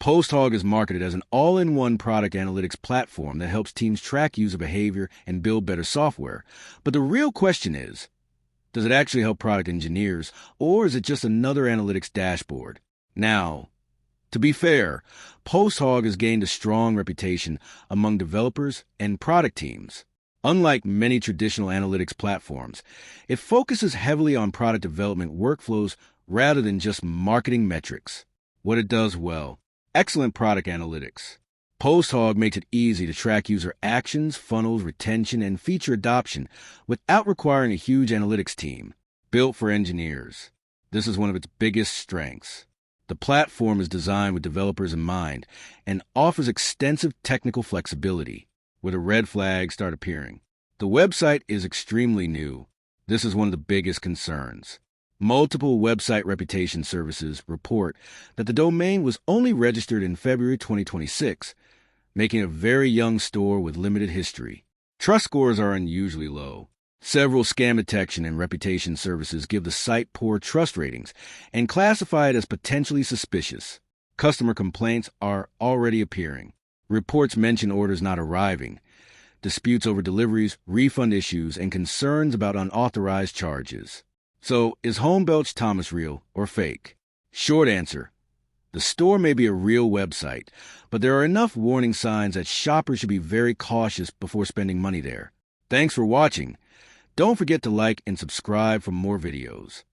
PostHog is marketed as an all-in-one product analytics platform that helps teams track user behavior and build better software. But the real question is, does it actually help product engineers, or is it just another analytics dashboard? Now, to be fair, PostHog has gained a strong reputation among developers and product teams. Unlike many traditional analytics platforms, it focuses heavily on product development workflows rather than just marketing metrics. What it does well: excellent product analytics. PostHog makes it easy to track user actions, funnels, retention, and feature adoption without requiring a huge analytics team. Built for engineers. This is one of its biggest strengths. The platform is designed with developers in mind and offers extensive technical flexibility, where the red flags start appearing. The website is extremely new. This is one of the biggest concerns. Multiple website reputation services report that the domain was only registered in February 2026, making it a very young store with limited history. Trust scores are unusually low. Several scam detection and reputation services give the site poor trust ratings and classify it as potentially suspicious. Customer complaints are already appearing. Reports mention orders not arriving, disputes over deliveries, refund issues, and concerns about unauthorized charges. So, is howtothomas real or fake? Short answer: the store may be a real website, but there are enough warning signs that shoppers should be very cautious before spending money there. Thanks for watching. Don't forget to like and subscribe for more videos.